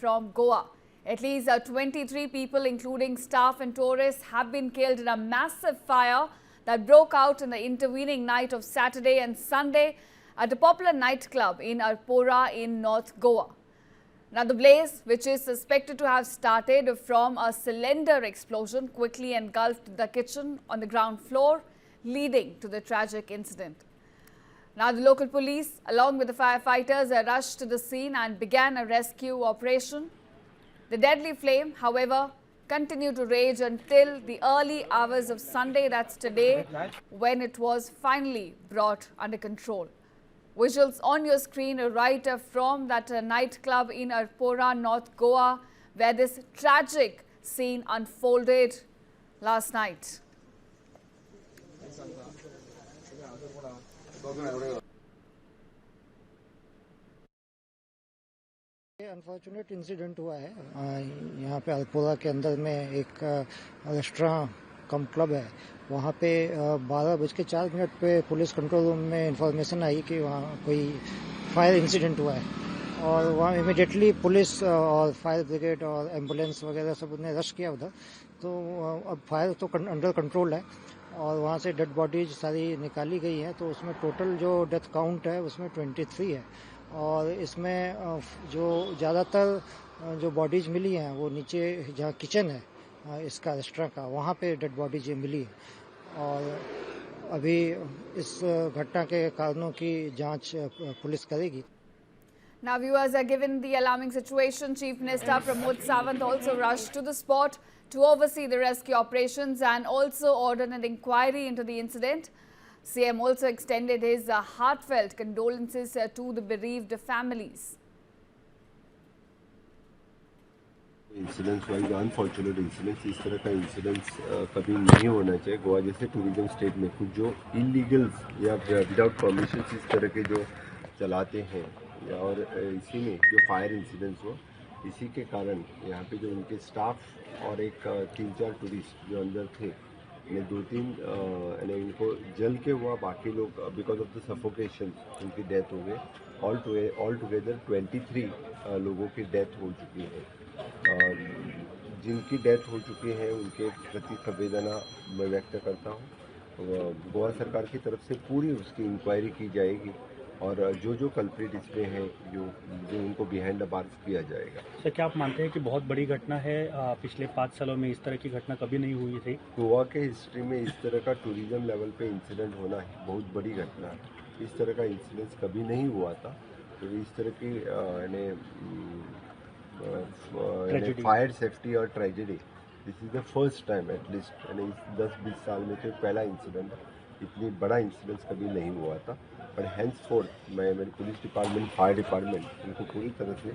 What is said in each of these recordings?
From Goa. At least 23 people, including staff and tourists, have been killed in a massive fire that broke out in the intervening night of Saturday and Sunday at a popular nightclub in Arpora in North Goa. Now, the blaze, which is suspected to have started from a cylinder explosion, quickly engulfed the kitchen on the ground floor, leading to the tragic incident. Now, the local police, along with the firefighters, rushed to the scene and began a rescue operation. The deadly flame, however, continued to rage until the early hours of Sunday, that's today, when it was finally brought under control. Visuals on your screen right from that nightclub in Arpora, North Goa, where this tragic scene unfolded last night. Unfortunate incident हुआ है यहाँ पे अल्पोरा के अंदर में एक restaurant cum club है। वहाँ पे 12:04 पे पुलिस कंट्रोल रूम में इंफॉर्मेशन आई कि वहाँ कोई फायर इंसिडेंट हुआ है और वहाँ इमीडिएटली पुलिस और फायर ब्रिगेड और एम्बुलेंस वगैरह सब ने रश किया उधर। तो अब फायर तो अंडर कंट्रोल है और वहाँ से डेड बॉडीज सारी निकाली गई हैं। तो उसमें टोटल जो डेथ काउंट है उसमें 23 है और इसमें जो ज़्यादातर जो बॉडीज मिली हैं वो नीचे जहाँ किचन है इसका रेस्टोरेंट का, वहाँ पे डेड बॉडीज मिली है और अभी इस घटना के कारणों की जांच पुलिस करेगी। Now, viewers are given the alarming situation. Chief Minister Pramod Sawant also rushed to the spot to oversee the rescue operations and also ordered an inquiry into the incident. CM also extended his heartfelt condolences to the bereaved families. Incidents wise unfortunate incidents, इस तरह का incidents कभी नहीं होना चाहिए। गोवा जैसे tourism state में कुछ जो इलीगल्स या विदाउट परमिशन इस तरह के जो चलाते हैं और इसी में जो फायर इंसिडेंट्स हो, इसी के कारण यहाँ पे जो उनके स्टाफ और एक 3-4 टूरिस्ट जो अंदर थे, ये 2-3 इनको जल के हुआ, बाकी लोग बिकॉज ऑफ द सफोकेशन उनकी डेथ हो गई। ऑल टुगेदर 23 लोगों की डेथ हो चुकी है। जिनकी डेथ हो चुकी है उनके प्रति संवेदना मैं व्यक्त करता हूँ। गोवा सरकार की तरफ से पूरी उसकी इंक्वायरी की जाएगी और जो कल्प्रिट इसमें है जो उनको बिहाइंड द बार्स किया जाएगा। सर, क्या आप मानते हैं कि बहुत बड़ी घटना है? पिछले 5 सालों में इस तरह की घटना कभी नहीं हुई थी। गोवा के हिस्ट्री में इस तरह का टूरिज्म लेवल पे इंसिडेंट होना बहुत बड़ी घटना है। इस तरह का इंसिडेंट कभी नहीं हुआ था। तो इस तरह की फायर सेफ्टी और tragedy, this is the first time at least 10-20 साल में तो पहला इंसिडेंट, इतनी बड़ा इंसिडेंट कभी नहीं हुआ था। पर हैंस फोर्थ मैं मेरी पुलिस डिपार्टमेंट, फायर डिपार्टमेंट इनको पूरी तरह से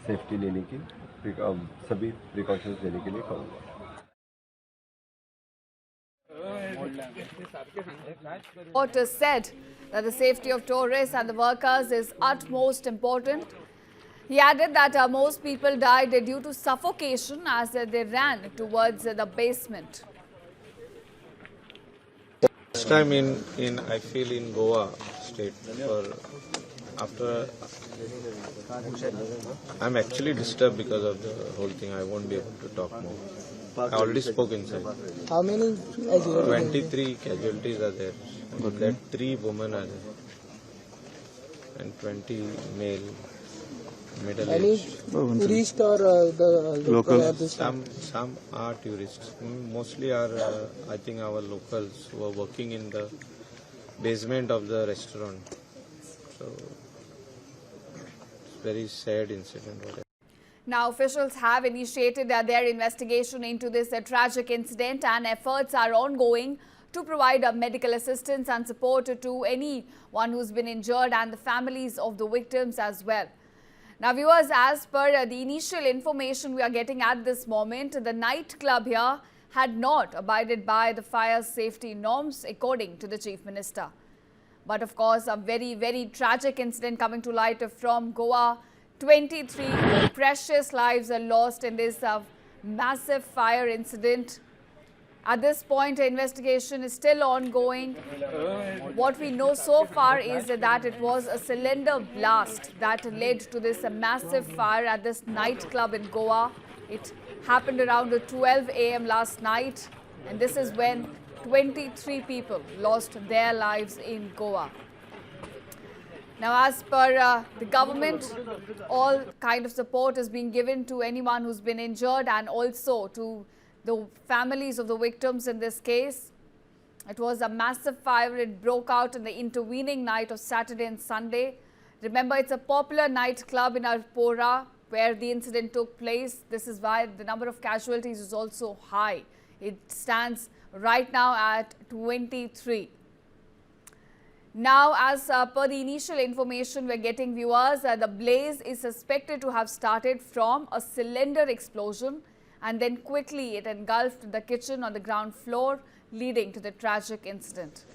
सेफ्टी लेने की सभी प्रिकॉशंस लेने के लिए कहूँगा। Reporters said that the safety of tourists and the workers is utmost important. He added that most people died due to suffocation as they ran towards the basement. First time in I feel in Goa state for after I'm actually disturbed because of the whole thing. I won't be able to talk more. I already spoke inside. How many? 23 casualties are there. Okay. That 3 women are there and 20 male middle age. Tourist or the local? Some are tourists. Mostly are I think our locals who are working in the basement of the restaurant. So it's very sad incident. Now, officials have initiated their investigation into this tragic incident and efforts are ongoing to provide medical assistance and support to anyone who's been injured and the families of the victims as well. Now, viewers, as per the initial information we are getting at this moment, the nightclub here had not abided by the fire safety norms according to the Chief Minister. But of course, a very, very tragic incident coming to light from Goa. 23 precious lives are lost in this massive fire incident. At this point, investigation is still ongoing. What we know so far is that it was a cylinder blast that led to this massive fire at this nightclub in Goa. It happened around 12 a.m. last night, and this is when 23 people lost their lives in Goa. Now, as per the government, all kind of support is being given to anyone who's been injured and also to the families of the victims in this case. It was a massive fire. It broke out in the intervening night of Saturday and Sunday. Remember, it's a popular nightclub in Arpora where the incident took place. This is why the number of casualties is also high. It stands right now at 23. Now, as per the initial information we're getting, viewers, the blaze is suspected to have started from a cylinder explosion, and then quickly it engulfed the kitchen on the ground floor, leading to the tragic incident.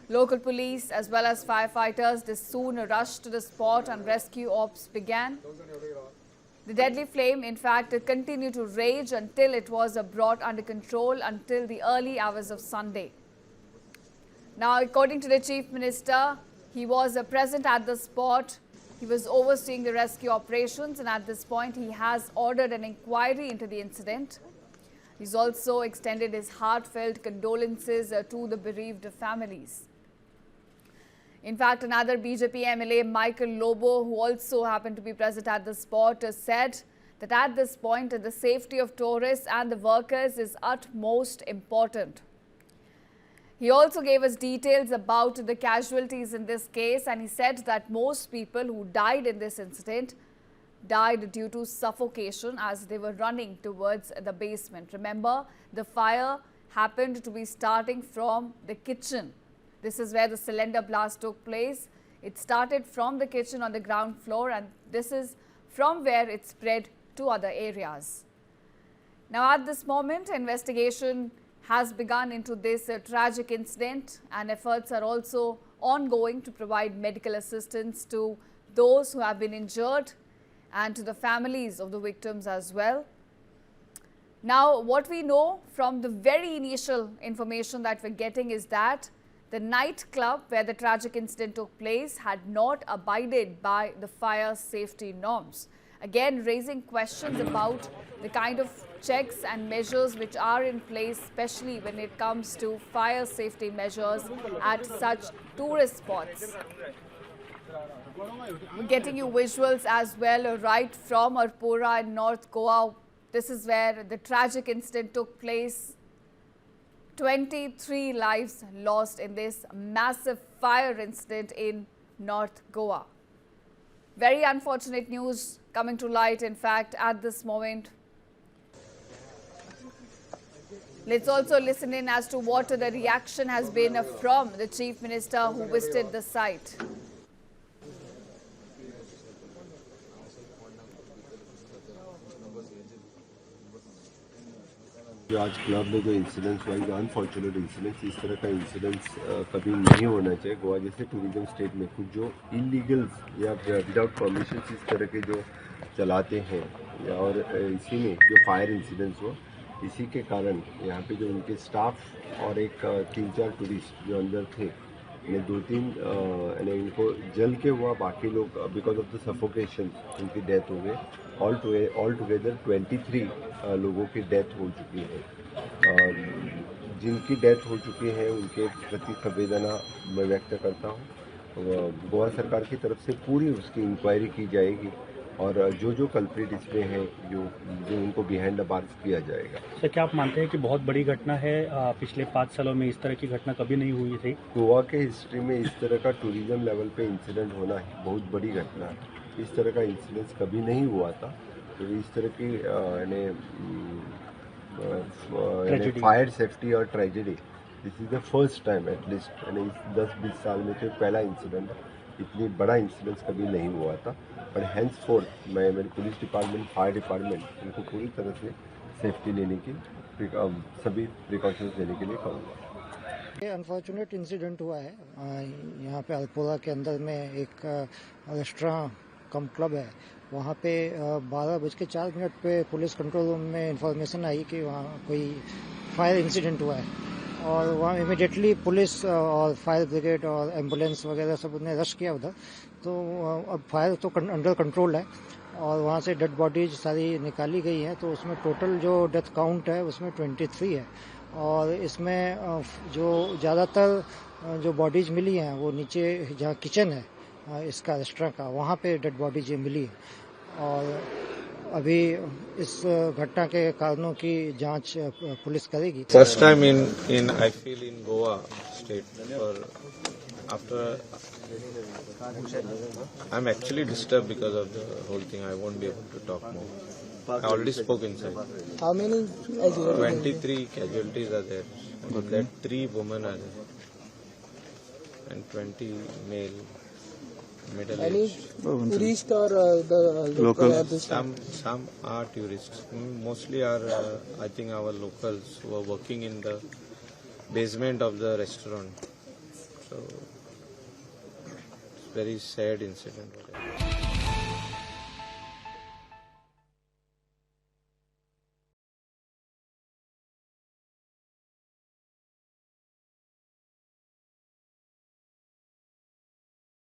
Local police as well as firefighters, they soon rushed to the spot and rescue ops began. The deadly flame, in fact, continued to rage until it was brought under control until the early hours of Sunday. Now, according to the Chief Minister, he was present at the spot. He was overseeing the rescue operations, and at this point, he has ordered an inquiry into the incident. He's also extended his heartfelt condolences to the bereaved families. In fact, another BJP MLA, Michael Lobo, who also happened to be present at the spot, said that at this point, the safety of tourists and the workers is utmost important. He also gave us details about the casualties in this case, and he said that most people who died in this incident died due to suffocation as they were running towards the basement. Remember, the fire happened to be starting from the kitchen. This is where the cylinder blast took place. It started from the kitchen on the ground floor, and this is from where it spread to other areas. Now, at this moment, investigation has begun into this tragic incident, and efforts are also ongoing to provide medical assistance to those who have been injured and to the families of the victims as well. Now, what we know from the very initial information that we're getting is that the nightclub where the tragic incident took place had not abided by the fire safety norms. Again, raising questions about the kind of checks and measures which are in place, especially when it comes to fire safety measures at such tourist spots. We're getting you visuals as well right from Arpora in North Goa. This is where the tragic incident took place. 23 lives lost in this massive fire incident in North Goa. Very unfortunate news coming to light, in fact, at this moment. Let's also listen in as to what the reaction has been from the Chief Minister who visited the site. जो आज club में जो incidents हुआ, unfortunate incidents, इस तरह का incidents कभी नहीं होना चाहिए। गोवा जैसे टूरिज्म स्टेट में कुछ जो इलीगल्स या विदाउट परमिशन इस तरह के जो चलाते हैं, और इसी में जो फायर इंसिडेंट्स हुआ, इसी के कारण यहाँ पे जो उनके स्टाफ और एक 3-4 टूरिस्ट जो अंदर थे, इन्हें 2-3 इनको जल के हुआ, बाकी लोग बिकॉज ऑफ द सफोकेशन उनकी डेथ हो गई। ऑल टुगेदर 23 लोगों की डेथ हो चुकी है। जिनकी डेथ हो चुकी है उनके प्रति संवेदना मैं व्यक्त करता हूँ। गोवा सरकार की तरफ से पूरी उसकी इंक्वायरी की जाएगी, और जो कल्प्रिट इसमें हैं, जो उनको बिहाइंड द बार्स किया जाएगा। सर, क्या आप मानते हैं कि बहुत बड़ी घटना है? पिछले 5 सालों में इस तरह की घटना कभी नहीं हुई थी। गोवा के हिस्ट्री में इस तरह का टूरिज्म लेवल पे इंसिडेंट होना ही बहुत बड़ी घटना है। इस तरह का इंसिडेंट कभी नहीं हुआ था। तो इस तरह की फायर सेफ्टी और tragedy, this is the first time at least, 10-20 साल में तो पहला इंसिडेंट, इतनी बड़ा इंसिडेंट कभी नहीं हुआ था। और हैंड्स फोर्थ मैं मेरी पुलिस डिपार्टमेंट, फायर डिपार्टमेंट, इनको पूरी तरह से सेफ्टी लेने की, सभी प्रिकॉशंस लेने के लिए कहूँगा। ये अनफॉर्चुनेट इंसिडेंट हुआ है यहाँ पे अल्पोरा के अंदर में एक रेस्टोरेंट कम क्लब है, वहाँ पे 12:04 पे पुलिस कंट्रोल रूम में इंफॉर्मेशन आई कि वहाँ कोई फायर इंसिडेंट हुआ है और वहाँ इमिडिएटली पुलिस और फायर ब्रिगेड और एम्बुलेंस वगैरह सब ने रश किया उधर। तो अब फायर तो अंडर कंट्रोल है और वहाँ से डेड बॉडीज सारी निकाली गई हैं। तो उसमें टोटल जो डेथ काउंट है उसमें 23 है और इसमें जो ज़्यादातर जो बॉडीज मिली हैं वो नीचे जहाँ किचन है इसका रेस्टोरेंट का, वहाँ पे डेड बॉडीज मिली और अभी इस घटना के कारणों की जांच पुलिस करेगी। First time in I feel in Goa state for after I'm actually disturbed because of the whole thing. I won't be able to talk more. I already spoke inside. How many? 23 casualties are there. And that 3 women are there and 20 male middle Any aged. tourist or the local? Some are tourists. Mostly are I think our locals who are working in the basement of the restaurant. So it's very sad incident.